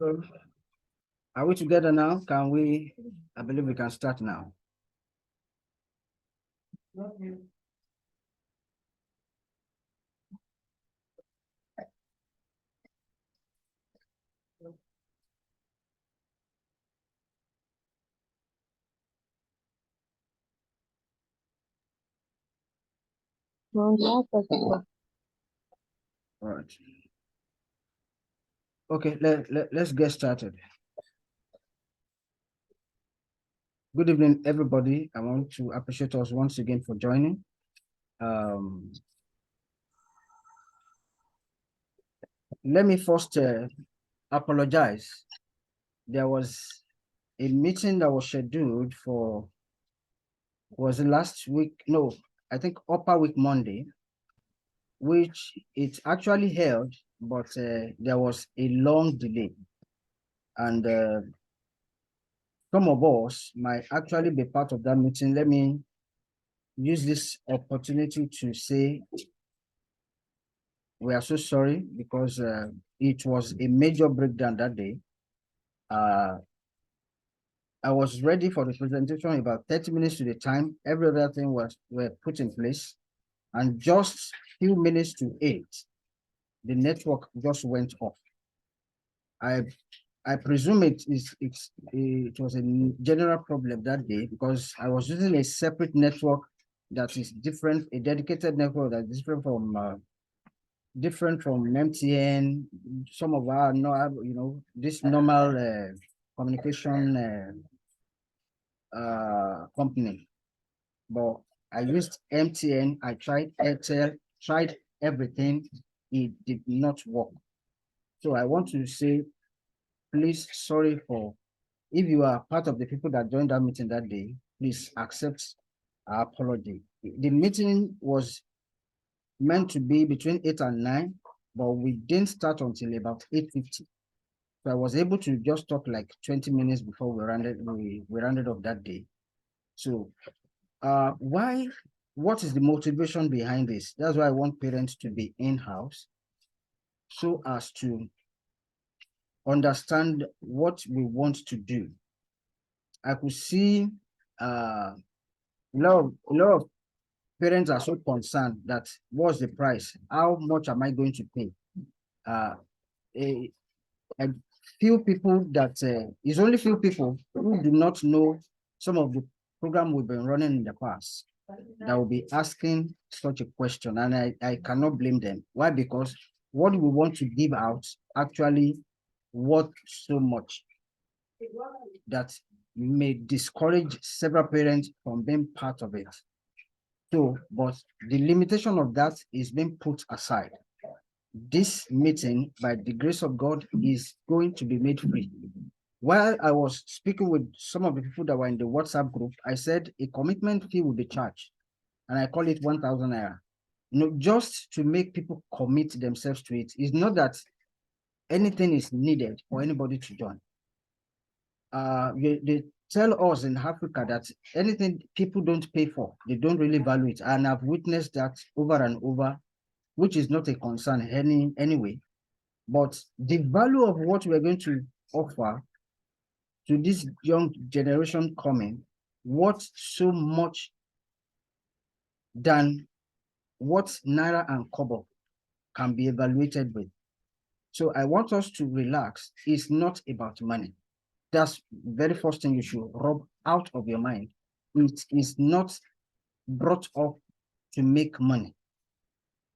So, are we together now? Can we? I believe we can start now. All right. Okay, let's get started. Good evening, everybody. I want to appreciate us once again for joining. Let me first apologize. There was a meeting that was scheduled for, was it last week? No, I think upper week Monday, which it actually held, but there was a long delay. And some of us might actually be part of that meeting. Let me use this opportunity to say we are so sorry because it was a major breakdown that day. I was ready for the presentation about 30 minutes to the time. Every other thing were put in place. And just few minutes to 8, the network just went off. I presume it was a general problem that day because I was using a separate network that is different, a dedicated network that is different from MTN. Some of our, this normal communication company. But I used MTN. I tried Airtel, tried everything. It did not work. So I want to say, please, sorry for, if you are part of the people that joined that meeting that day, please accept our apology. The meeting was meant to be between 8 and 9, but we didn't start until about 8:50. So I was able to just talk like 20 minutes before we rounded off that day. So what is the motivation behind this? That's why I want parents to be in-house so as to understand what we want to do. I could see a lot of parents are so concerned that what's the price? How much am I going to pay? A few people that it's only few people who do not know some of the program we've been running in the past that will be asking such a question, and I cannot blame them. Why? Because what we want to give out actually worth so much that may discourage several parents from being part of it. So, but the limitation of that is being put aside. This meeting, by the grace of God, is going to be made free. While I was speaking with some of the people that were in the WhatsApp group, I said a commitment fee will be charged, and I call it 1,000 naira. Just to make people commit themselves to it. It's not that anything is needed for anybody to join. They tell us in Africa that anything people don't pay for, they don't really value it. And I've witnessed that over and over, which is not a concern anyway. But the value of what we're going to offer to this young generation coming, what so much than what Naira and Kobo can be evaluated with. So I want us to relax. It's not about money. That's the very first thing you should rub out of your mind. It is not brought up to make money.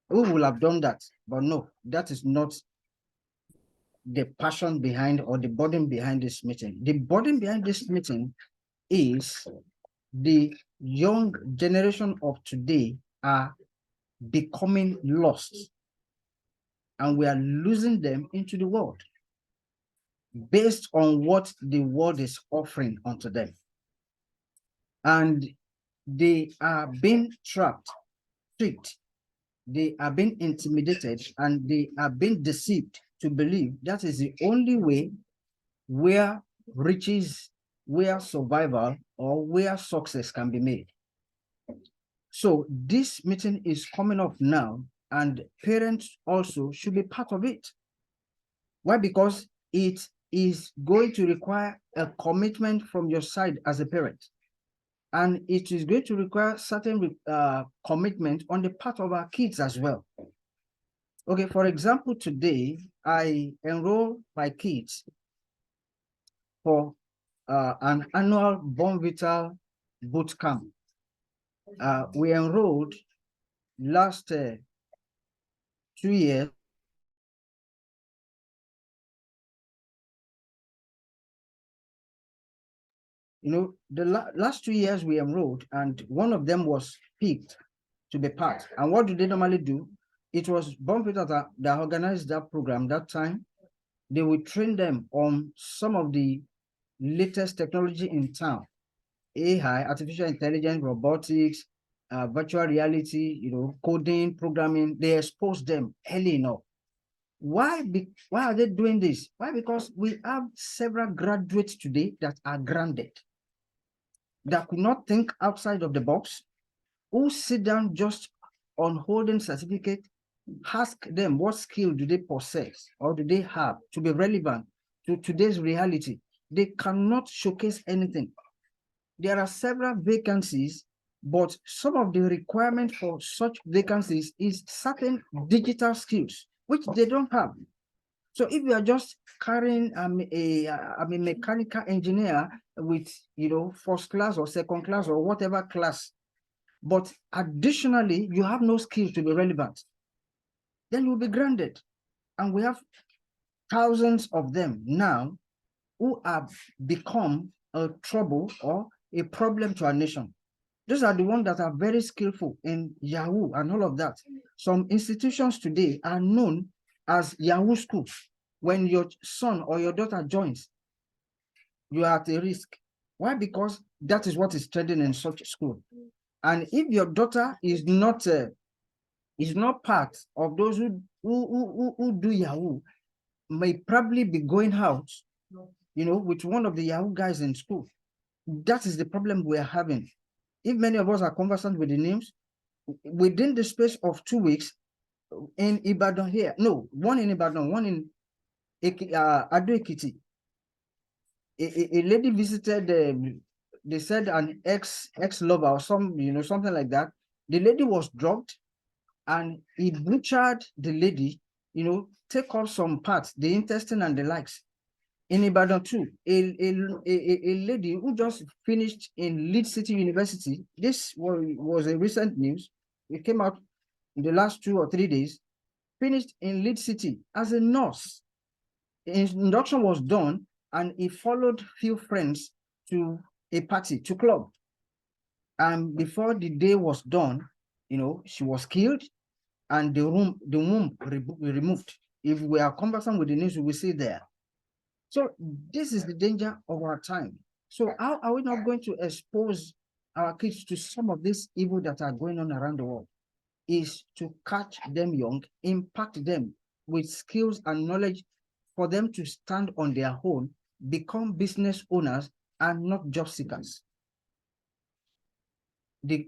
We will have done that, but no, that is not the passion behind or the burden behind this meeting. The burden behind this meeting is the young generation of today are becoming lost, and we are losing them into the world based on what the world is offering unto them. And they are being trapped, tricked, they are being intimidated, and they are being deceived to believe that is the only way where riches, where survival, or where success can be made. So this meeting is coming up now, and parents also should be part of it. Why? Because it is going to require a commitment from your side as a parent. And it is going to require certain commitment on the part of our kids as well. Okay, for example, today I enroll my kids for an annual Born Vital boot camp. We enrolled last 2 years. You know, the last 2 years we enrolled, and one of them was picked to be part. And what do they normally do? It was Born Vital that organized that program that time. They would train them on some of the latest technology in town, AI, artificial intelligence, robotics, virtual reality, you know, coding, programming. They expose them early enough. Why are they doing this? Why? Because we have several graduates today that are grounded, that could not think outside of the box, who sit down just on holding certificate. Ask them what skill do they possess or do they have to be relevant to today's reality. They cannot showcase anything. There are several vacancies, but some of the requirements for such vacancies is certain digital skills, which they don't have. So if you are just carrying I'm a mechanical engineer with, you know, first class or second class or whatever class, but additionally you have no skills to be relevant, then you'll be grounded. And we have thousands of them now who have become a trouble or a problem to our nation. Those are the ones that are very skillful in Yahoo and all of that. Some institutions today are known as Yahoo schools. When your son or your daughter joins, you are at a risk. Why? Because that is what is trending in such a school. And if your daughter is not part of those who do Yahoo, may probably be going out, you know, with one of the Yahoo guys in school. That is the problem we are having. If many of us are conversant with the names, within the space of 2 weeks in Ibadan here, no, one in Ibadan, one in Ado Ekiti, a lady visited, they said an ex-lover or some, you know, something like that. The lady was drugged and he butchered the lady, you know, take off some parts, the intestine and the likes. In Ibadan too, a lady who just finished in Leeds City University, this was a recent news, it came out in the last 2 or 3 days, finished in Leeds City as a nurse. Induction was done and he followed few friends to a party, to club. And before the day was done, you know, she was killed and the womb removed. If we are conversant with the news, we will see there. So this is the danger of our time. So how are we not going to expose our kids to some of this evil that are going on around the world? Is to catch them young, impact them with skills and knowledge for them to stand on their own, become business owners and not job seekers. The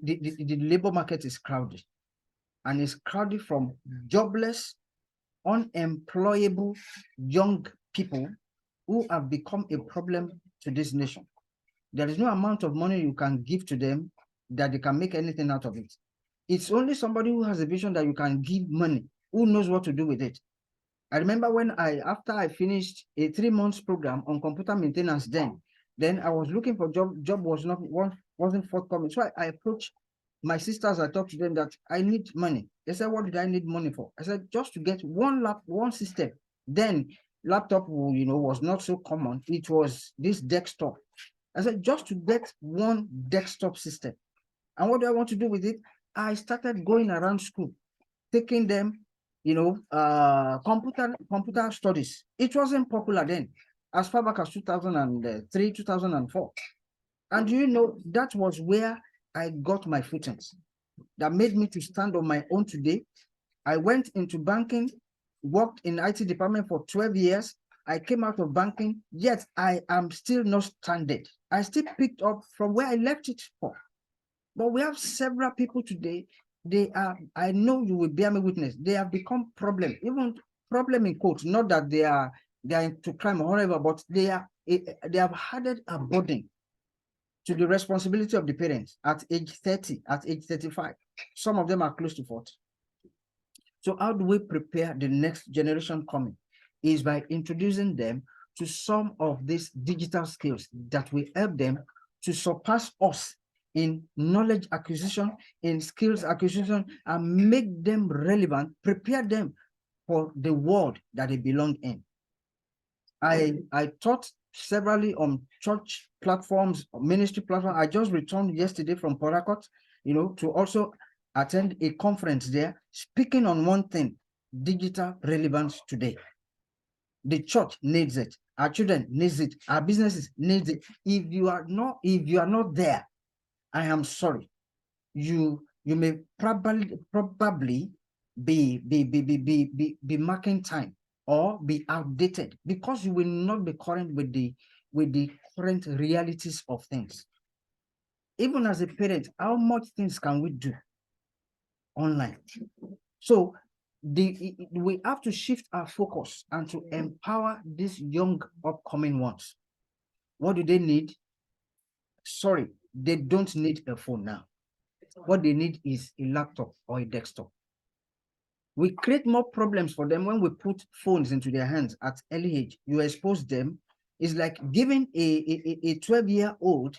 labor market is crowded, and it's crowded from jobless, unemployable young people who have become a problem to this nation. There is no amount of money you can give to them that they can make anything out of it. It's only somebody who has a vision that you can give money, who knows what to do with it. I remember when after I finished a 3 months program on computer maintenance, then I was looking for job wasn't forthcoming. So I approached my sisters. I talked to them that I need money. They said, what did I need money for? I said, just to get one system. Then laptop, you know, was not so common. It was this desktop. I said, just to get one desktop system. And what do I want to do with it? I started going around school, taking them, you know, computer studies. It wasn't popular then, as far back as 2003, 2004. And you know, that was where I got my footings that made me to stand on my own today. I went into banking, worked in IT department for 12 years. I came out of banking, yet I am still not stranded. I still picked up from where I left it for. But we have several people today, they are, I know you will bear me witness, they have become problem, even problem in quotes, not that they are they are into crime or whatever, but they have added a burden to the responsibility of the parents at age 30, at age 35. Some of them are close to 40. So how do we prepare the next generation coming? Is by introducing them to some of these digital skills that will help them to surpass us in knowledge acquisition, in skills acquisition, and make them relevant, prepare them for the world that they belong in. I taught severally on church platforms, ministry platforms. I just returned yesterday from Port Harcourt, to also attend a conference there, speaking on one thing: digital relevance today. The church needs it. Our children needs it. Our businesses needs it. If you are not there, I am sorry. You may probably be marking time or be outdated, because you will not be current with the current realities of things. Even as a parent, how much things can we do online? So we have to shift our focus and to empower these young upcoming ones. What do they need? Sorry, they don't need a phone now. What they need is a laptop or a desktop. We create more problems for them when we put phones into their hands at early age. You expose them. It's like giving a 12-year-old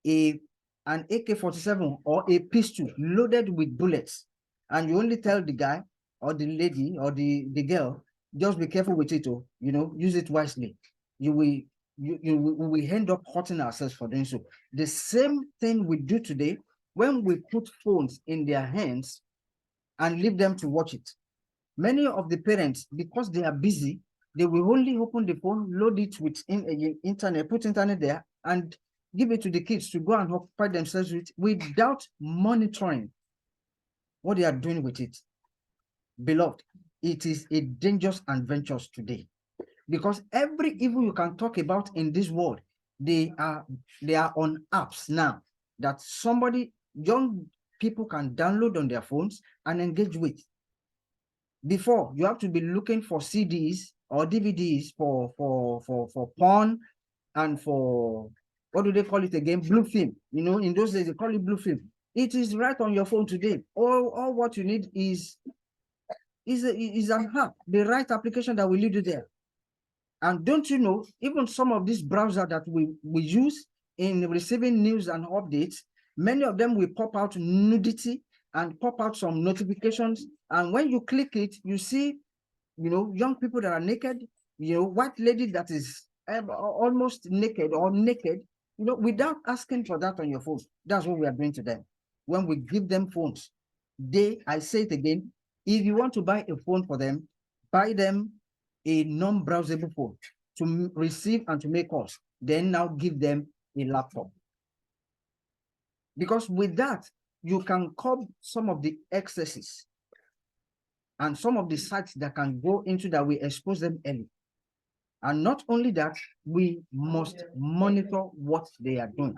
an AK-47 or a pistol loaded with bullets, and you only tell the guy or the lady or the girl, just be careful with it, use it wisely. We will end up hurting ourselves for doing so. The same thing we do today when we put phones in their hands and leave them to watch it. Many of the parents, because they are busy, they will only open the phone, load it with internet, put internet there, and give it to the kids to go and occupy themselves with, without monitoring what they are doing with it. Beloved, it is a dangerous adventure today, because every evil you can talk about in this world, they are on apps now that young people can download on their phones and engage with. Before, you have to be looking for CDs or DVDs for porn and for, what do they call it again? Blue film. In those days, they call it blue film. It is right on your phone today. All what you need is an app, the right application that will lead you there. And don't you know, even some of these browsers that we use in receiving news and updates, many of them will pop out nudity and pop out some notifications. And when you click it, you see, young people that are naked, white lady that is almost naked or naked, without asking for that on your phone. That's what we are doing to them. When we give them phones, I say it again, if you want to buy a phone for them, buy them a non-browsable phone to receive and to make calls. Then now give them a laptop. Because with that, you can curb some of the excesses and some of the sites that can go into that we expose them early. And not only that, we must monitor what they are doing.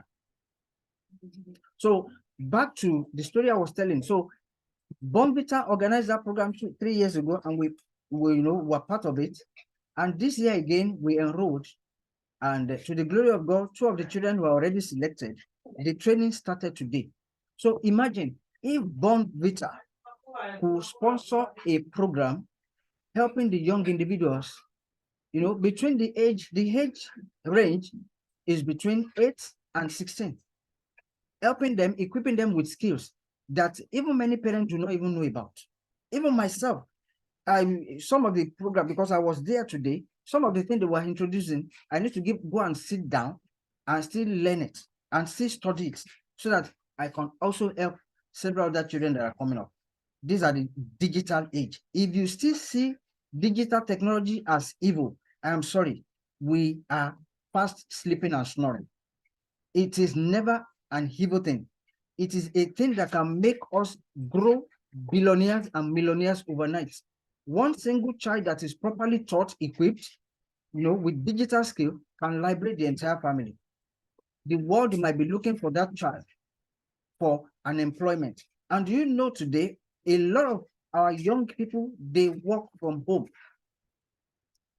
So back to the story I was telling. So Bonvita organized that program 3 years ago, and we were part of it. And this year again, we enrolled, and to the glory of God, 2 of the children were already selected. The training started today. So imagine if Bonvita could sponsor a program helping the young individuals, between the age range is between 8 and 16, helping them, equipping them with skills that even many parents do not even know about. Even myself, some of the program, because I was there today, some of the things they were introducing, I need to go and sit down and still learn it and still study it, so that I can also help several other children that are coming up. These are the digital age. If you still see digital technology as evil, I am sorry, we are fast sleeping and snoring. It is never an evil thing. It is a thing that can make us grow billionaires and millionaires overnight. One single child that is properly taught, equipped, with digital skill, can liberate the entire family. The world might be looking for that child for an employment. And today, a lot of our young people, they work from home.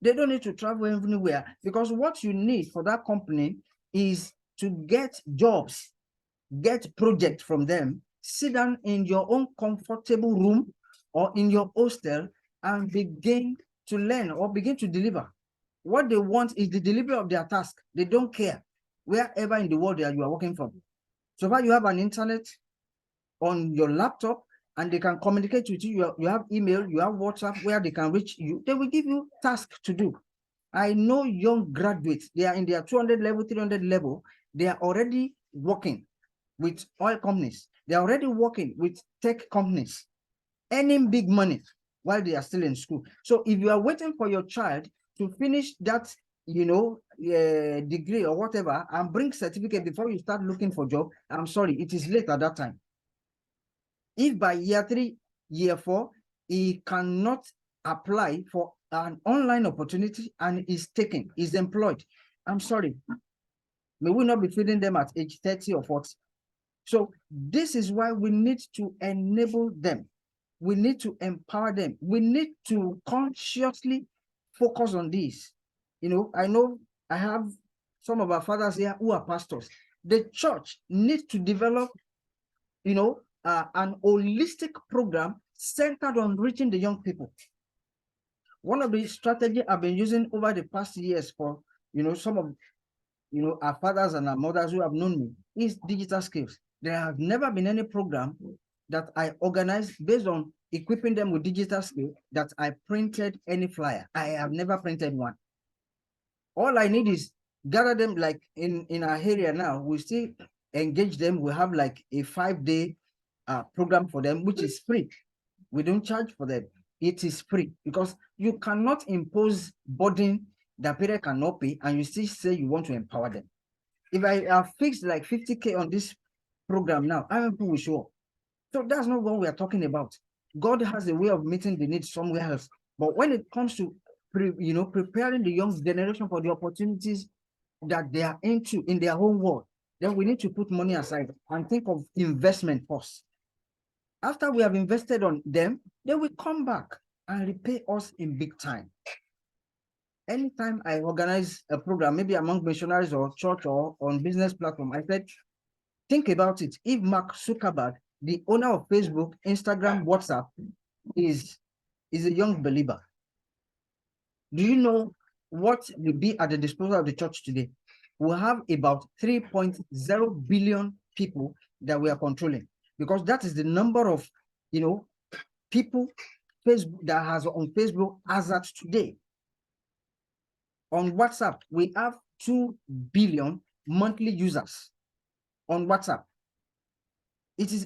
They don't need to travel anywhere, because what you need for that company is to get jobs, get projects from them, sit down in your own comfortable room or in your hostel and begin to learn or begin to deliver. What they want is the delivery of their task. They don't care wherever in the world that you are working from. So far you have an internet on your laptop and they can communicate with you. You have email, you have WhatsApp where they can reach you. They will give you tasks to do. I know young graduates, they are in their 200 level, 300 level. They are already working with oil companies. They are already working with tech companies, earning big money while they are still in school. So if you are waiting for your child to finish that, degree or whatever and bring certificate before you start looking for job, I'm sorry, it is late at that time. If by year 3, year 4, he cannot apply for an online opportunity and is taken, is employed, I'm sorry, may we not be feeding them at age 30 or 40. So this is why we need to enable them. We need to empower them. We need to consciously focus on this. I know I have some of our fathers here who are pastors. The church needs to develop, an holistic program centered on reaching the young people. One of the strategies I've been using over the past years for, some of, our fathers and our mothers who have known me is digital skills. There have never been any program that I organized based on equipping them with digital skills that I printed any flyer. I have never printed one. All I need is gather them, like in our area now, we still engage them. We have like a 5-day program for them, which is free. We don't charge for them. It is free because you cannot impose burden that parents cannot pay and you still say you want to empower them. If I have fixed like 50K on this program now, how many people will show up? So that's not what we are talking about. God has a way of meeting the needs somewhere else. But when it comes to preparing the young generation for the opportunities that they are into in their own world, then we need to put money aside and think of investment first. After we have invested on them, they will come back and repay us in big time. Anytime I organize a program, maybe among missionaries or church or on business platform, I said, think about it. If Mark Zuckerberg, the owner of Facebook, Instagram, WhatsApp, is a young believer, do you know what will be at the disposal of the church today? We'll have about 3.0 billion people that we are controlling, because that is the number of, people Facebook that has on Facebook as at today. On WhatsApp, we have 2 billion monthly users on WhatsApp.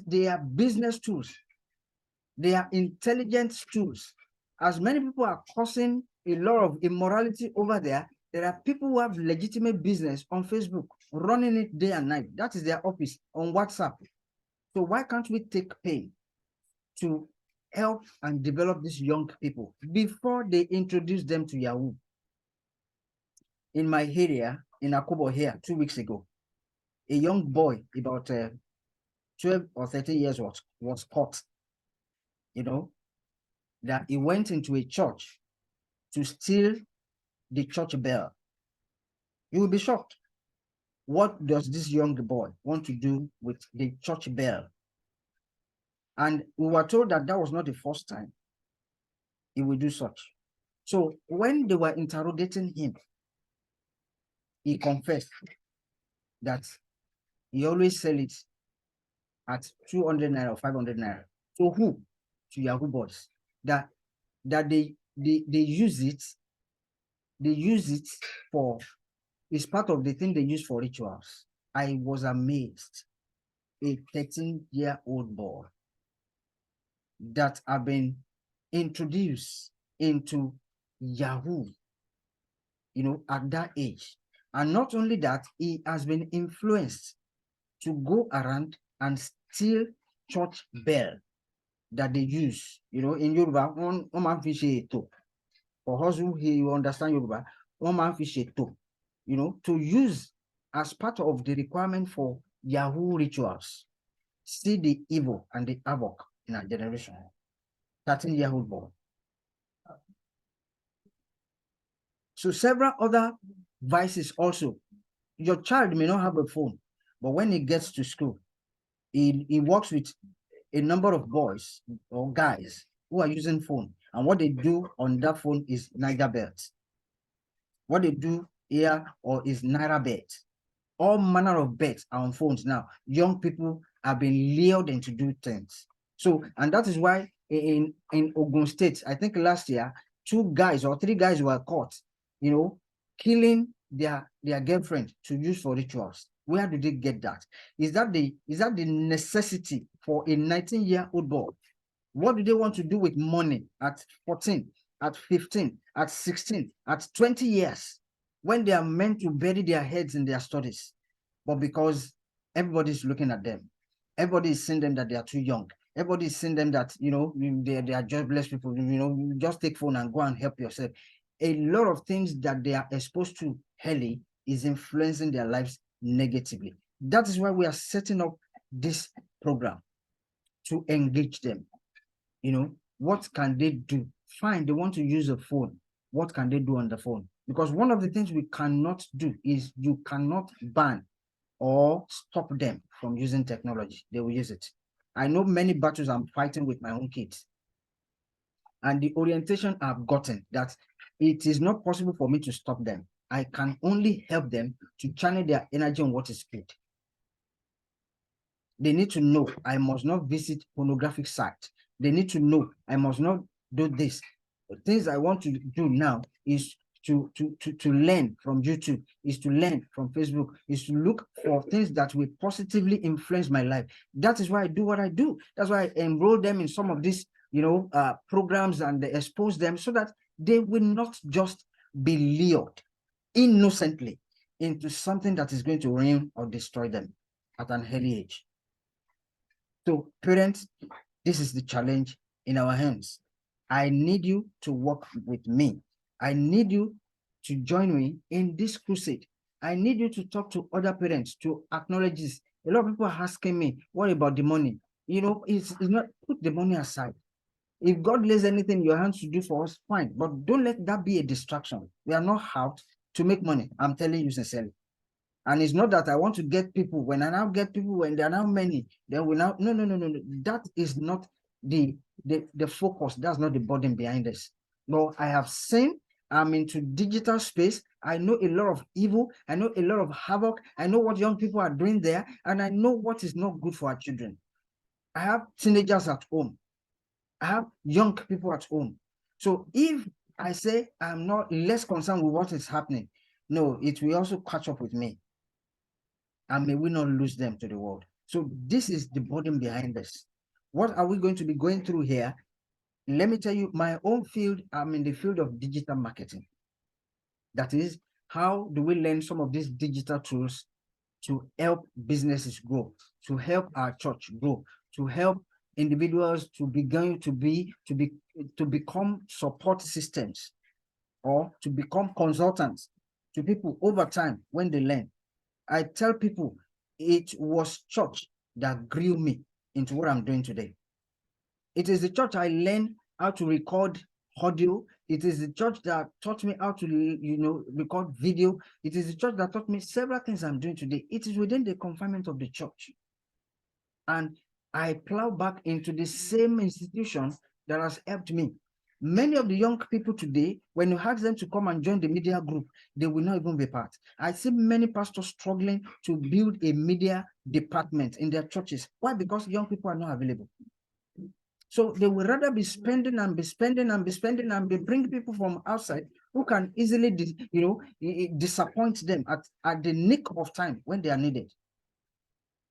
They are business tools. They are intelligence tools. As many people are causing a lot of immorality over there, there are people who have legitimate business on Facebook, running it day and night. That is their office on WhatsApp. So why can't we take pain to help and develop these young people before they introduce them to Yahoo? In my area, in Akobo here, 2 weeks ago, a young boy about 12 or 13 years was caught, that he went into a church to steal the church bell. You will be shocked. What does this young boy want to do with the church bell? And we were told that that was not the first time he will do such. So when they were interrogating him, he confessed that he always sell it at 200 naira or 500 naira. So who? To Yahoo boys. That they use it. They use it for, it's part of the thing they use for rituals. I was amazed. A 13-year-old boy that have been introduced into Yahoo, at that age. And not only that, he has been influenced to go around and steal church bell that they use. In Yoruba, one man fish to. For us who understand Yoruba, one man fish to. To use as part of the requirement for Yahoo rituals. See the evil and the havoc in our generation. 13-year-old boy. So several other vices also. Your child may not have a phone, but when he gets to school, he works with a number of boys or guys who are using phone. And what they do on that phone is Niger belt. What they do here or is Naira bet. All manner of bets are on phones now. Young people have been lured into do things. So, and that is why in Ogun State, I think last year, 2 guys or 3 guys were caught, killing their girlfriend to use for rituals. Where did they get that? Is that the necessity for a 19-year-old boy? What do they want to do with money at 14, at 15, at 16, at 20 years, when they are meant to bury their heads in their studies? But because everybody's looking at them, everybody is seeing them that they are too young. Everybody is seeing them that, they are jobless people. You just take phone and go and help yourself. A lot of things that they are exposed to early is influencing their lives negatively. That is why we are setting up this program to engage them. What can they do? Fine, they want to use a phone. What can they do on the phone? Because one of the things we cannot do is you cannot ban or stop them from using technology. They will use it. I know many battles I'm fighting with my own kids. And the orientation I've gotten that it is not possible for me to stop them. I can only help them to channel their energy on what is good. They need to know I must not visit pornographic sites. They need to know I must not do this. The things I want to do now is to learn from YouTube, is to learn from Facebook, is to look for things that will positively influence my life. That is why I do what I do. That's why I enroll them in some of these, programs and expose them so that they will not just be lured innocently into something that is going to ruin or destroy them at an early age. So parents, this is the challenge in our hands. I need you to work with me. I need you to join me in this crusade. I need you to talk to other parents to acknowledge this. A lot of people are asking me, what about the money? It's not, put the money aside. If God lays anything in your hands to do for us, fine. But don't let that be a distraction. We are not out to make money. I'm telling you sincerely. And it's not that I want to get people. When I now get people, when there are now many, then we now, no. That is not the focus. That's not the burden behind this. No, I have seen, I'm into digital space. I know a lot of evil. I know a lot of havoc. I know what young people are doing there. And I know what is not good for our children. I have teenagers at home. I have young people at home. So if I say I'm not less concerned with what is happening, no, it will also catch up with me. And may we not lose them to the world. So this is the burden behind this. What are we going to be going through here? Let me tell you, my own field, I'm in the field of digital marketing. That is, how do we learn some of these digital tools to help businesses grow, to help our church grow, to help individuals to become support systems, or to become consultants to people over time when they learn. I tell people it was church that grew me into what I'm doing today. It is the church I learned how to record audio. It is the church that taught me how to, record video. It is the church that taught me several things I'm doing today. It is within the confinement of the church. And I plow back into the same institution that has helped me. Many of the young people today, when you ask them to come and join the media group, they will not even be part. I see many pastors struggling to build a media department in their churches. Why? Because young people are not available. So they would rather be spending and be spending and be spending and be bringing people from outside who can easily, disappoint them at the nick of time when they are needed.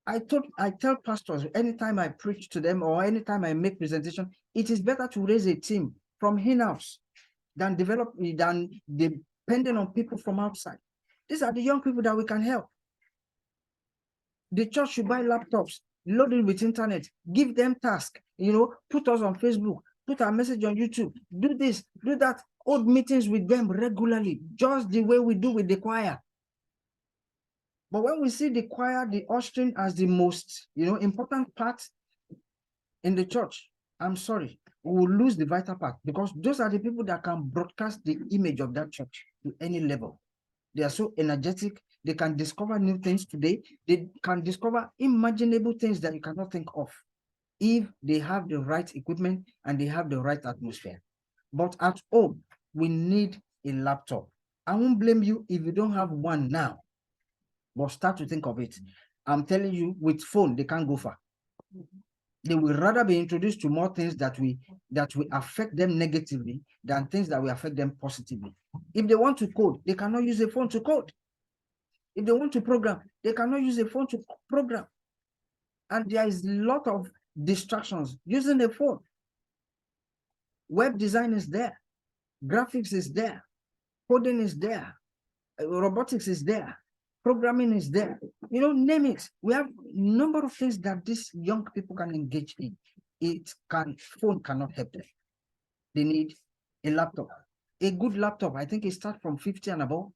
I tell pastors anytime I preach to them or anytime I make presentation, it is better to raise a team from in-house than depending on people from outside. These are the young people that we can help. The church should buy laptops, load it with internet, give them tasks, put us on Facebook, put our message on YouTube, do this, do that, hold meetings with them regularly, just the way we do with the choir. But when we see the choir, the ushering as the most, important part in the church, I'm sorry, we will lose the vital part, because those are the people that can broadcast the image of that church to any level. They are so energetic. They can discover new things today. They can discover imaginable things that you cannot think of if they have the right equipment and they have the right atmosphere. But at home, we need a laptop. I won't blame you if you don't have one now, but start to think of it. I'm telling you, with phone, they can't go far. They will rather be introduced to more things that will affect them negatively than things that will affect them positively. If they want to code, they cannot use a phone to code. If they want to program, they cannot use a phone to program. And there is a lot of distractions using a phone. Web design is there, graphics is there, coding is there, robotics is there, programming is there. You know, name it. We have a number of things that these young people can engage in. Phone cannot help them. They need a laptop. A good laptop, I think it starts from 50 and above.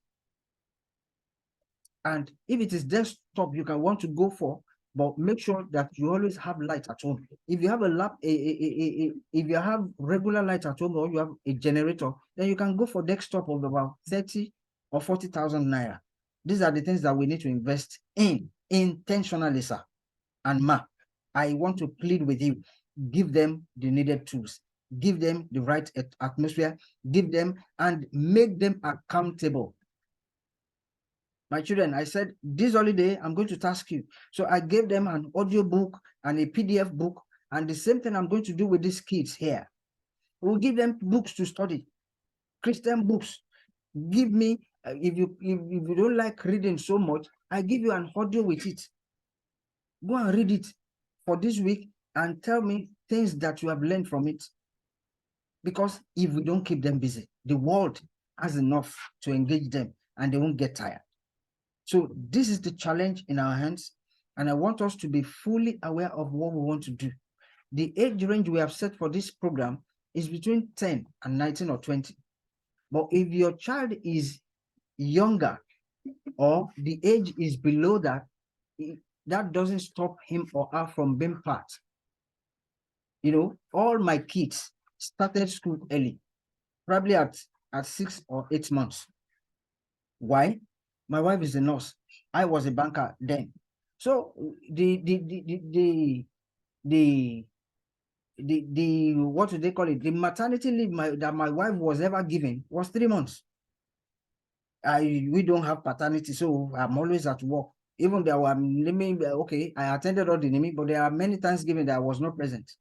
And if it is desktop, you can want to go for, but make sure that you always have light at home. If you have if you have regular light at home, or you have a generator, then you can go for desktop of about 30 or 40,000 naira. These are the things that we need to invest in intentionally, sir. And ma, I want to plead with you, give them the needed tools, give them the right atmosphere, give them and make them accountable. My children, I said, this holiday, I'm going to task you. So I gave them an audio book and a PDF book, and the same thing I'm going to do with these kids here. We'll give them books to study, Christian books. Give me, if you don't like reading so much, I give you an audio with it. Go and read it for this week and tell me things that you have learned from it. Because if we don't keep them busy, the world has enough to engage them and they won't get tired. So this is the challenge in our hands, and I want us to be fully aware of what we want to do. The age range we have set for this program is between 10 and 19 or 20. But if your child is younger or the age is below that, that doesn't stop him or her from being part. You know, all my kids started school early, probably at 6 or 8 months. Why? My wife is a nurse. I was a banker then. So the what do they call it? The maternity leave that my wife was ever given was 3 months. We don't have paternity, so I'm always at work. Even there were okay, I attended all the naming, but there are many Thanksgiving that I was not present.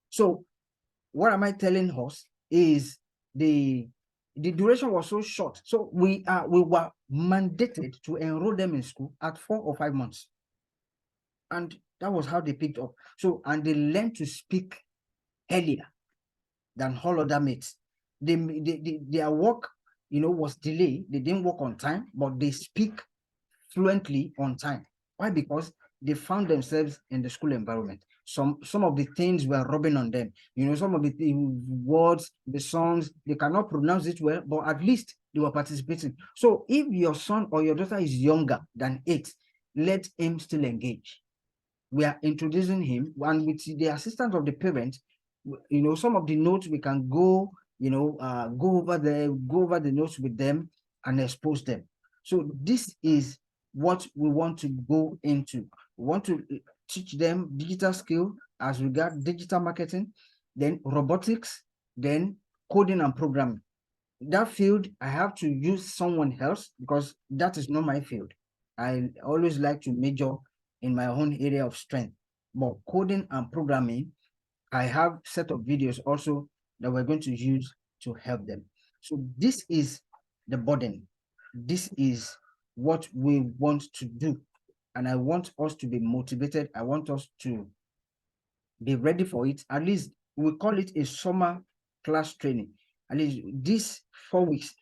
So what am I telling us is the duration was so short. So we were mandated to enroll them in school at 4 or 5 months. And that was how they picked up. So, and they learned to speak earlier than all other mates. Their work, you know, was delayed. They didn't work on time, but they speak fluently on time. Why? Because they found themselves in the school environment. Some of the things were rubbing on them. You know, some of the words, the songs, they cannot pronounce it well, but at least they were participating. So if your son or your daughter is younger than 8, let him still engage. We are introducing him, and with the assistance of the parents, you know, some of the notes we can go, you know, go over the notes with them and expose them. So this is what we want to go into. We want to teach them digital skill as regard digital marketing, then robotics, then coding and programming. That field, I have to use someone else because that is not my field. I always like to major in my own area of strength. But coding and programming, I have set of videos also that we're going to use to help them. So this is the burden. This is what we want to do. And I want us to be motivated. I want us to be ready for it. At least we call it a summer class training. At least these 4 weeks,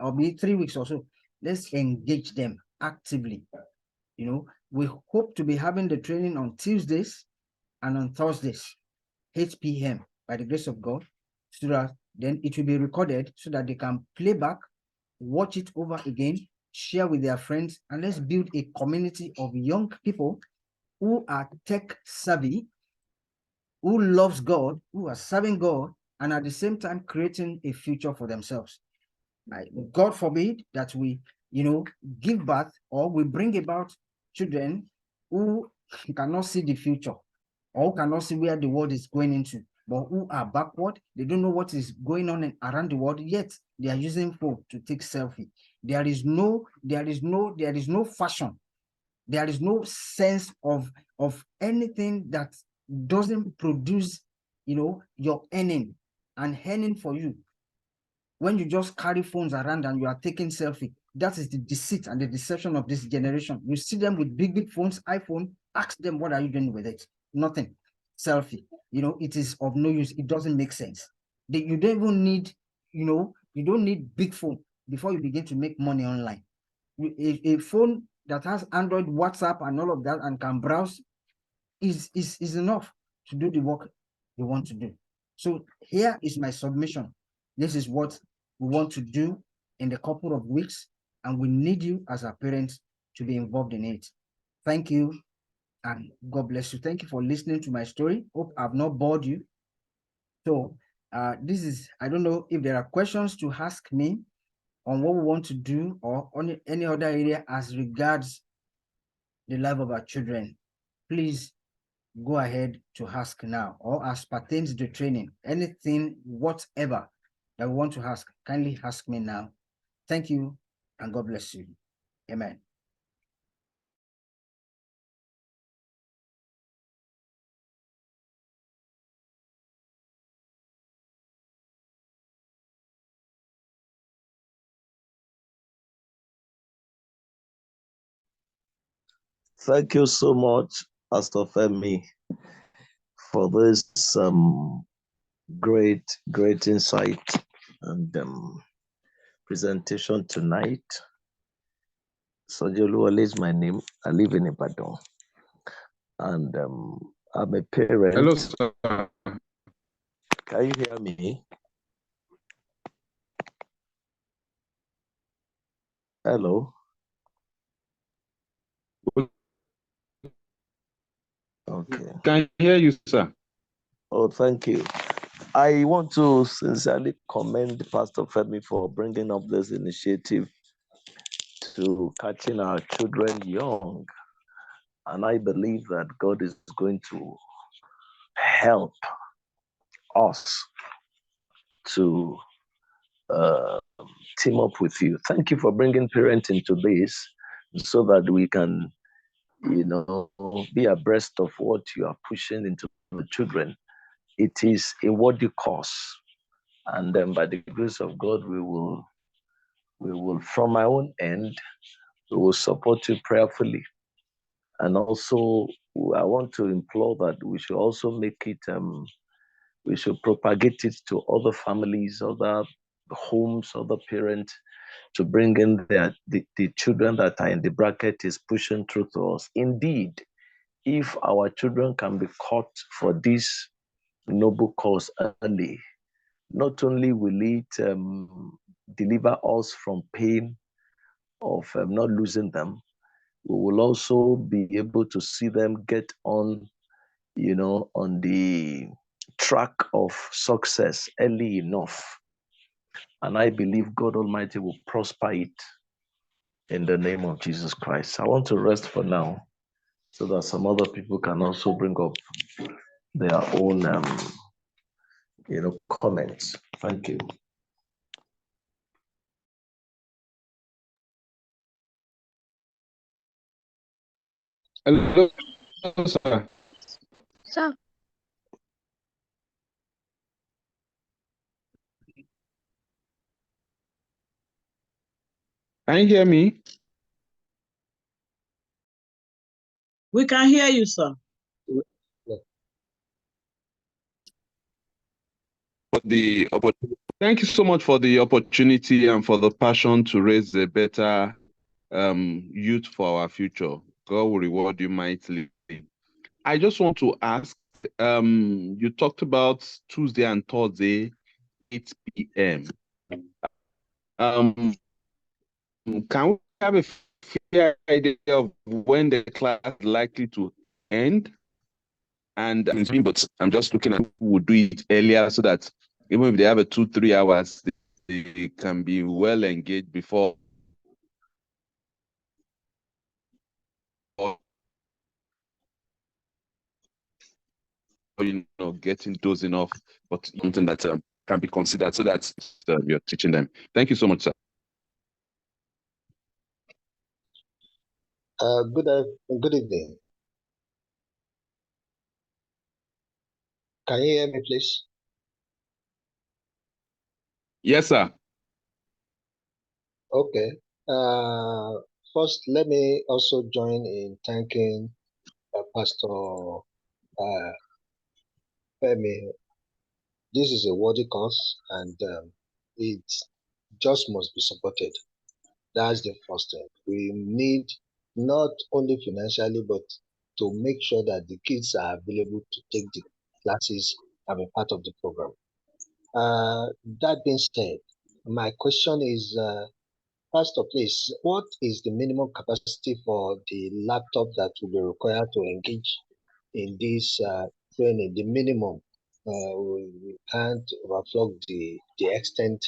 or maybe 3 weeks or so, let's engage them actively. You know, we hope to be having the training on Tuesdays and on Thursdays, 8 p.m. by the grace of God, so that then it will be recorded so that they can play back, watch it over again, share with their friends, and let's build a community of young people who are tech savvy, who loves God, who are serving God, and at the same time creating a future for themselves. God forbid that we, give birth or we bring about children who cannot see the future or cannot see where the world is going into, but who are backward. They don't know what is going on around the world, yet they are using phone to take selfie. There is no fashion. There is no sense of anything that doesn't produce, your earning and earning for you. When you just carry phones around and you are taking selfie, that is the deceit and the deception of this generation. You see them with big phones, iPhone, ask them, what are you doing with it? Nothing. Selfie. It is of no use. It doesn't make sense. You don't even need, you don't need big phone before you begin to make money online. A phone that has Android, WhatsApp, and all of that and can browse is enough to do the work you want to do. So here is my submission. This is what we want to do in the couple of weeks, and we need you as a parents to be involved in it. Thank you, and God bless you. Thank you for listening to my story. Hope I've not bored you. So this is, I don't know if there are questions to ask me on what we want to do or on any other area as regards the life of our children. Please go ahead to ask now, or as pertains to training, anything, whatever that we want to ask, kindly ask me now. Thank you, and God bless you. Amen. Thank you so much, Pastor Femi, for this great insight and presentation tonight. Sojolu is my name. I live in Ibadan, and I'm a parent. Hello, sir. Can you hear me? Hello. Okay. Can hear you, sir. Oh, thank you. I want to sincerely commend Pastor Femi for bringing up this initiative to catching our children young. And I believe that God is going to help us to team up with you. Thank you for bringing parents into this so that we can, be abreast of what you are pushing into the children. It is a worthy cause. And then by the grace of God, we will, from my own end, we will support you prayerfully. And also, I want to implore that we should also make it, we should propagate it to other families, other homes, other parents, to bring in the children that are in the bracket is pushing through to us. Indeed, if our children can be caught for this noble cause early, not only will it deliver us from pain of not losing them, we will also be able to see them get on, on the track of success early enough. And I believe God Almighty will prosper it in the name of Jesus Christ. I want to rest for now so that some other people can also bring up their own, comments. Thank you. Hello, sir. Sir. Can you hear me? We can hear you, sir. Thank you so much for the opportunity and for the passion to raise a better youth for our future. God will reward you mightily. I just want to ask, you talked about Tuesday and Thursday, 8 p.m. Can we have a fair idea of when the class is likely to end? And but I'm just looking at who would do it earlier so that even if they have a 2-3 hours, they can be well engaged before getting dozing off, but something that can be considered so that you're teaching them. Thank you so much, sir. Good evening. Can you hear me, please? Yes, sir. Okay. First, let me also join in thanking Pastor Femi. This is a worthy cause, and it just must be supported. That's the first thing. We need not only financially, but to make sure that the kids are available to take the classes and be part of the program. That being said, my question is, Pastor, please, what is the minimum capacity for the laptop that will be required to engage in this training? The minimum, we can't overflow the extent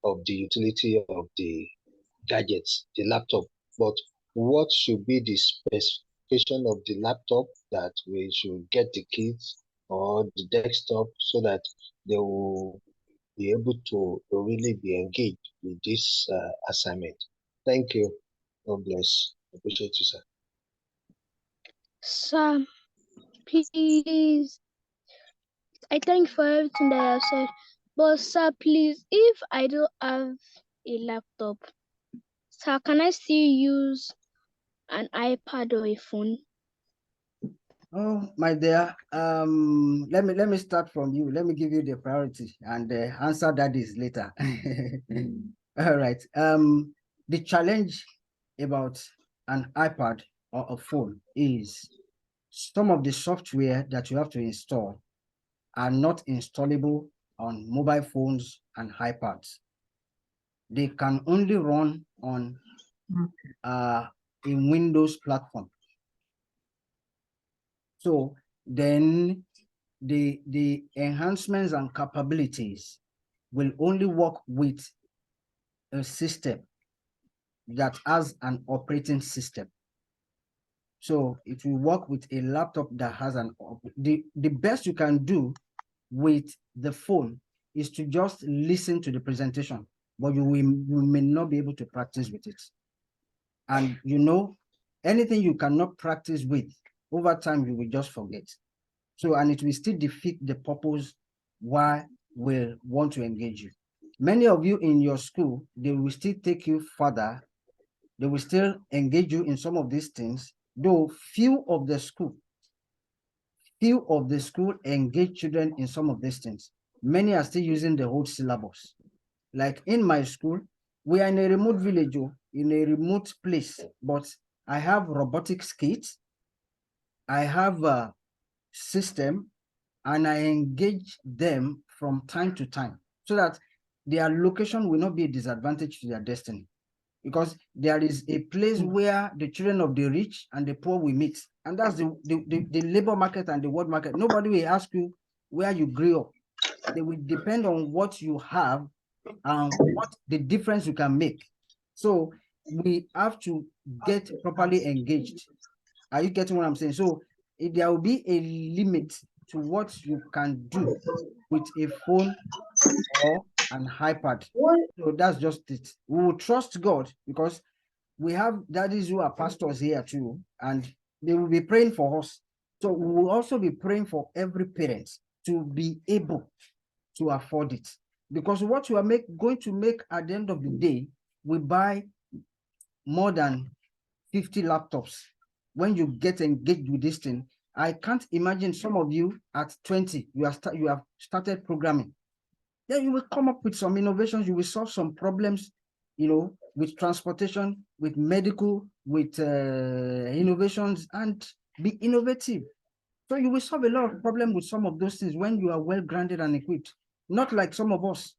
of the utility of the gadgets, the laptop, but what should be the specification of the laptop that we should get the kids or the desktop so that they will be able to really be engaged with this assignment? Thank you. God bless. Appreciate you, sir. Sir, please. I thank you for everything that you have said. But sir, please, if I don't have a laptop, sir, can I still use an iPad or a phone? Oh, my dear, let me start from you. Let me give you the priority and answer that is later. All right. The challenge about an iPad or a phone is some of the software that you have to install are not installable on mobile phones and iPads. They can only run on a Windows platform. So then the enhancements and capabilities will only work with a system that has an operating system. So it will work with a laptop that has the best you can do with the phone is to just listen to the presentation, but you may not be able to practice with it. And anything you cannot practice with, over time you will just forget. So, and it will still defeat the purpose why we want to engage you. Many of you in your school, they will still take you further. They will still engage you in some of these things, though few of the school engage children in some of these things. Many are still using the old syllabus. Like in my school, we are in a remote village, in a remote place, but I have robotics kits. I have a system, and I engage them from time to time so that their location will not be a disadvantage to their destiny. Because there is a place where the children of the rich and the poor will meet. And that's the labor market and the world market. Nobody will ask you where you grew up. They will depend on what you have and what the difference you can make. So we have to get properly engaged. Are you getting what I'm saying? So there will be a limit to what you can do with a phone or an iPad. So that's just it. We will trust God because we have daddies who are pastors here too, and they will be praying for us. So we will also be praying for every parent to be able to afford it. Because what you are going to make at the end of the day, we buy more than 50 laptops. When you get engaged with this thing, I can't imagine some of you at 20, you have started programming. Then you will come up with some innovations, you will solve some problems, with transportation, with medical, with innovations, and be innovative. So you will solve a lot of problems with some of those things when you are well-grounded and equipped. Not like some of us,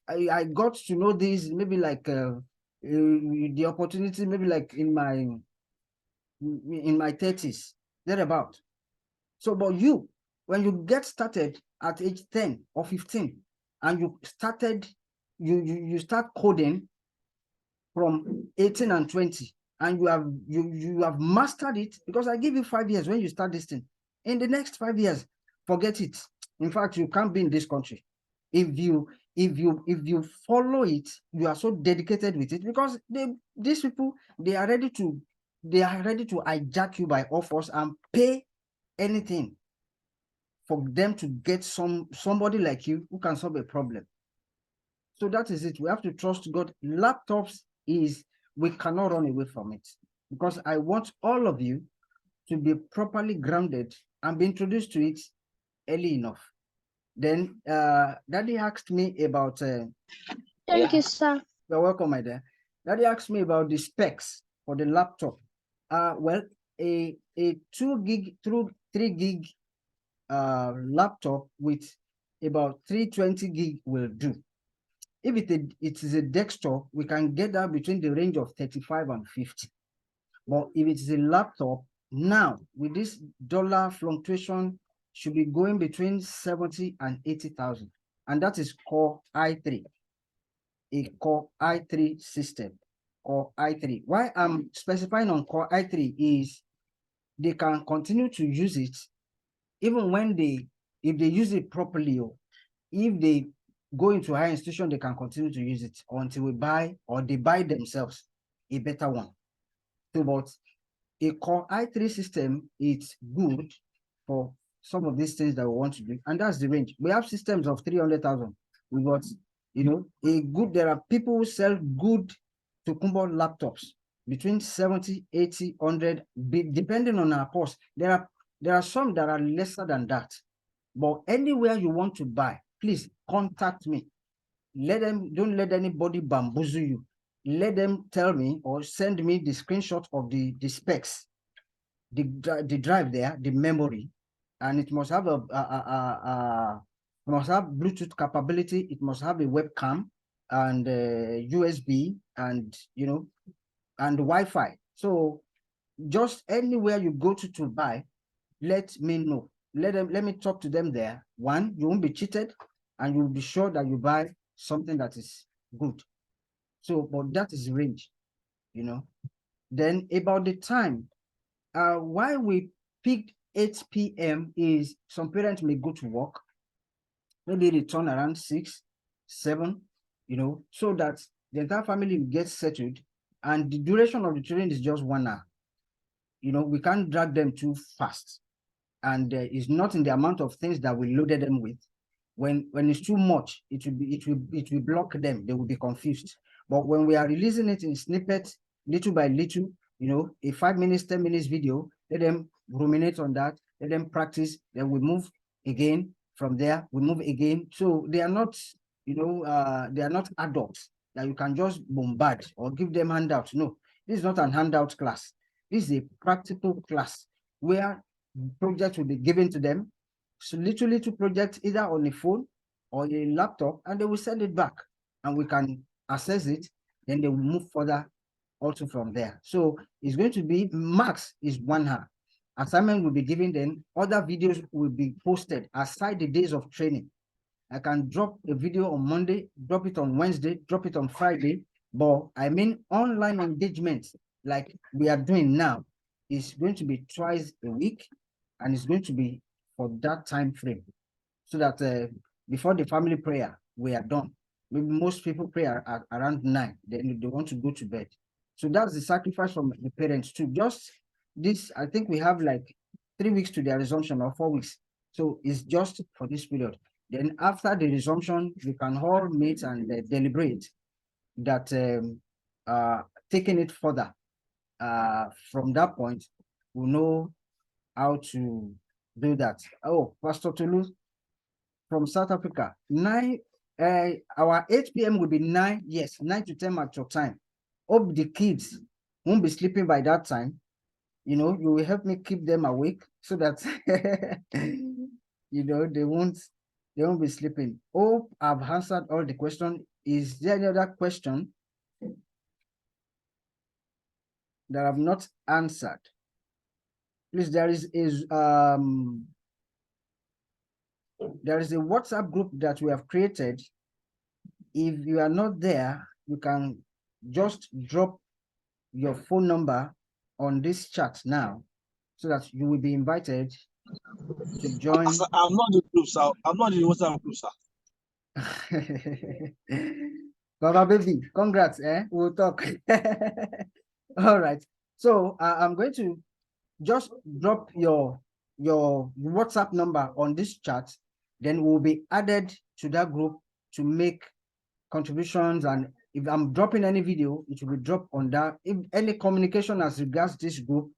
I got to know this maybe like the opportunity, maybe like in my 30s, thereabout. So, but you, when you get started at age 10 or 15, and you started, you start coding from 18 and 20, and you have mastered it, because I give you 5 years when you start this thing. In the next 5 years, forget it. In fact, you can't be in this country. If you follow it, you are so dedicated with it, because these people, they are ready to hijack you by offers and pay anything for them to get somebody like you who can solve a problem. So that is it. We have to trust God. Laptops we cannot run away from it, because I want all of you to be properly grounded and be introduced to it early enough. Then Daddy asked me about Thank you, sir. you're welcome, my dear. Daddy asked me about the specs for the laptop. Well, a 2 gig through 3 gig laptop with about 320 gig will do. If it is a desktop, we can get that between the range of 35 and 50. But if it is a laptop, now with this dollar fluctuation, should be going between 70 and 80,000. And that is Core i3, a Core i3 system, Core i3. Why I'm specifying on Core i3 is they can continue to use it even when if they use it properly, or if they go into higher institution, they can continue to use it until we buy, or they buy themselves a better one. So, but a Core i3 system, it's good for some of these things that we want to do, and that's the range. We have systems of 300,000. We got, there are people who sell good Tokumbo laptops between 70, 80, 100, depending on our cost. There are some that are lesser than that. But anywhere you want to buy, please contact me. Don't let anybody bamboozle you. Let them tell me or send me the screenshot of the specs, the drive there, the memory, and it must have must have Bluetooth capability. It must have a webcam and USB and and Wi-Fi. So just anywhere you go to buy, let me know. Let me talk to them there. One, you won't be cheated, and you'll be sure that you buy something that is good. So, but that is range, Then about the time, why we picked 8 p.m. is some parents may go to work, maybe return around 6, 7, so that the entire family gets settled, and the duration of the training is just 1 hour. We can't drag them too fast, and it's not in the amount of things that we loaded them with. When it's too much, it will block them. They will be confused. But when we are releasing it in snippets, little by little, a 5 minutes, 10 minutes video, let them ruminate on that, let them practice, then we move again. From there, we move again. So they are not, they are not adults that you can just bombard or give them handouts. No, this is not an handout class. This is a practical class where projects will be given to them. So little projects either on a phone or a laptop, and they will send it back, and we can access it. Then they will move further also from there. So it's going to be max is 1 hour. Assignment will be given, then other videos will be posted aside the days of training. I can drop a video on Monday, drop it on Wednesday, drop it on Friday, but I mean online engagement like we are doing now is going to be twice a week, and it's going to be for that time frame, so that before the family prayer, we are done. Maybe most people pray around 9, then they want to go to bed. So that's the sacrifice from the parents too. Just this, I think we have like 3 weeks to the resumption, or 4 weeks. So it's just for this period. Then after the resumption, we can all meet and deliberate that taking it further. From that point, we'll know how to do that. Oh, Pastor Tulu from South Africa, our 8 p.m. will be 9 to 10 at your time. Hope the kids won't be sleeping by that time. You will help me keep them awake so that they won't be sleeping. Hope I've answered all the questions. Is there any other question that I've not answered? Please, there is There is a WhatsApp group that we have created. If you are not there, you can just drop your phone number on this chat now, so that you will be invited to join. Sir, I'm not in the group, sir. I'm not in the WhatsApp group, sir. Baba baby, congrats, we'll talk. All right, so I'm going to just drop your WhatsApp number on this chat, then we'll be added to that group to make contributions. And if I'm dropping any video, it will be dropped on that. If any communication as regards this group,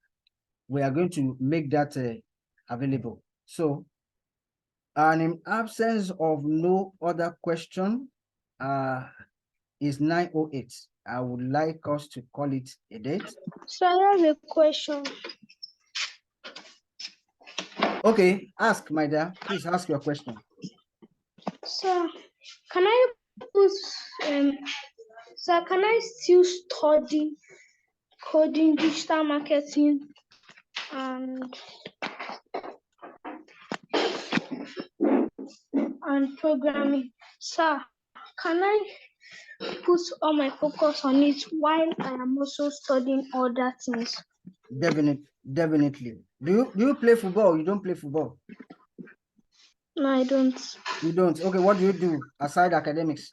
we are going to make that available. So, and in absence of no other question, is 9:08. I would like us to call it a date. So I have a question. Okay, ask, my dear. Please ask your question. So can I put so can I still study coding, digital marketing, and programming? Sir, can I put all my focus on it while I am also studying other things? Definitely. Do you play football or you don't play football? No, I don't. You don't. Okay, what do you do aside academics?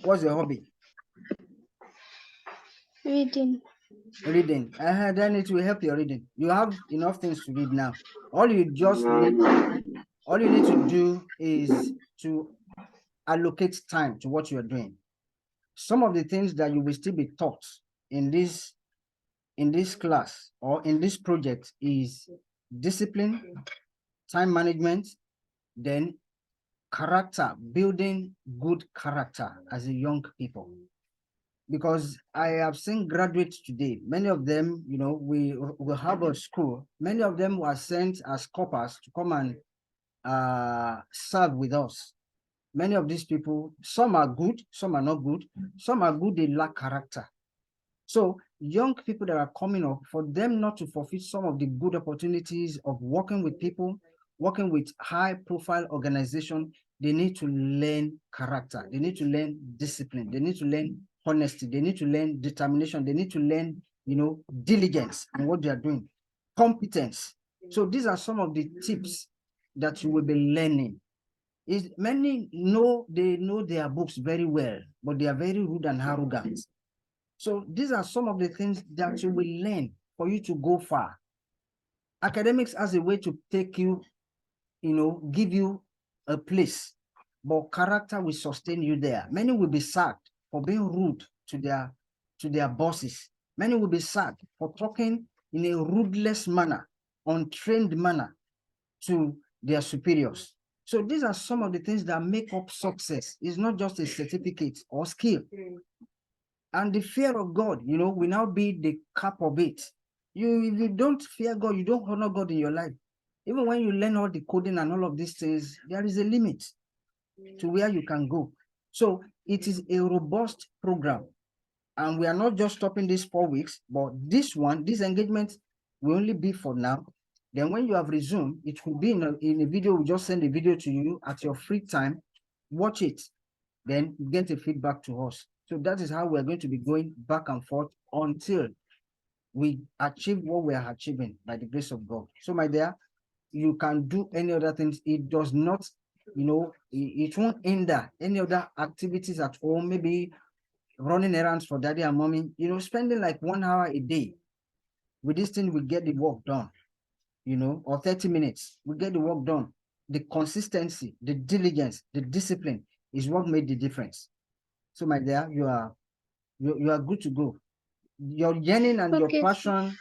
What's your hobby? Reading. Reading. Then it will help your reading. You have enough things to read now. All you need to do is to allocate time to what you are doing. Some of the things that you will still be taught in this class or in this project is discipline, time management, then character, building good character as a young people. Because I have seen graduates today, many of them, you know, we have a school, many of them were sent as corpers to come and serve with us. Many of these people, some are good, some are not good, some are good, they lack character. So young people that are coming up, for them not to forfeit some of the good opportunities of working with people, working with high profile organization, they need to learn character. They need to learn discipline. They need to learn honesty. They need to learn determination. They need to learn, you know, diligence in what they are doing, competence. So these are some of the tips that you will be learning. Many know their books very well, but they are very rude and arrogant. So these are some of the things that you will learn for you to go far. Academics as a way to take you, you know, give you a place, but character will sustain you there. Many will be sacked for being rude to their bosses. Many will be sacked for talking in a rudeless manner, untrained manner to their superiors. So these are some of the things that make up success. It's not just a certificate or skill. And the fear of God, you know, will now be the cap of it. If you don't fear God, you don't honor God in your life. Even when you learn all the coding and all of these things, there is a limit to where you can go. So it is a robust program. And we are not just stopping these 4 weeks, but this engagement will only be for now. Then when you have resumed, it will be in a video. We'll just send a video to you at your free time. Watch it. Then get a feedback to us. So that is how we're going to be going back and forth until we achieve what we are achieving by the grace of God. So my dear, you can do any other things. It does not, you know, it won't hinder any other activities at home, maybe running errands for daddy and mommy, you know, spending like 1 hour a day with this thing, we get the work done, you know, or 30 minutes, we get the work done. The consistency, the diligence, the discipline is what made the difference. So my dear, you are good to go. Your yearning and your passion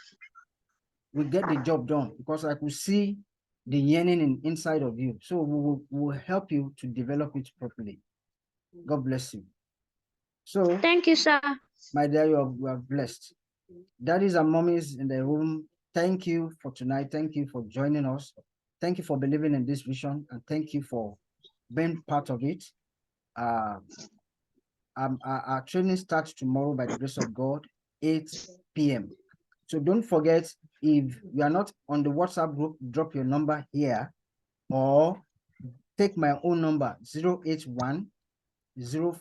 will get the job done, because I could see the yearning inside of you. So we will help you to develop it properly. God bless you. So thank you, sir. My dear, you are blessed. Daddies and mommies in the room, thank you for tonight. Thank you for joining us. Thank you for believing in this vision, and thank you for being part of it. Our training starts tomorrow by the grace of God, 8 p.m. So don't forget, if you are not on the WhatsApp group, drop your number here or take my own number 081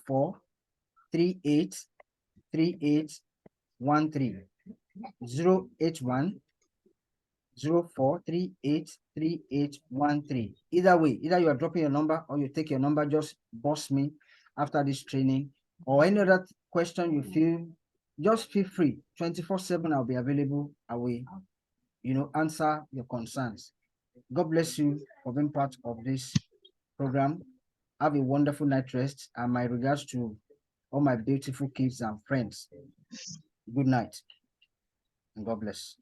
04 38 38 13 081 04 38 38 13. Either way, either you are dropping your number or you take your number, just boss me after this training, or any other question you feel, just feel free. 24/7 I'll be available. I will, answer your concerns. God bless you for being part of this program. Have a wonderful night rest, and my regards to all my beautiful kids and friends. Good night, and God bless.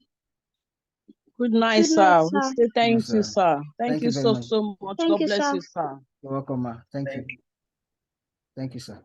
Good night, Good night, sir. We sir. say thank you, sir. sir. Thank you very so, much. so much. Thank God you, bless sir. you, sir. You're welcome, ma. Thank you. Thank you, sir.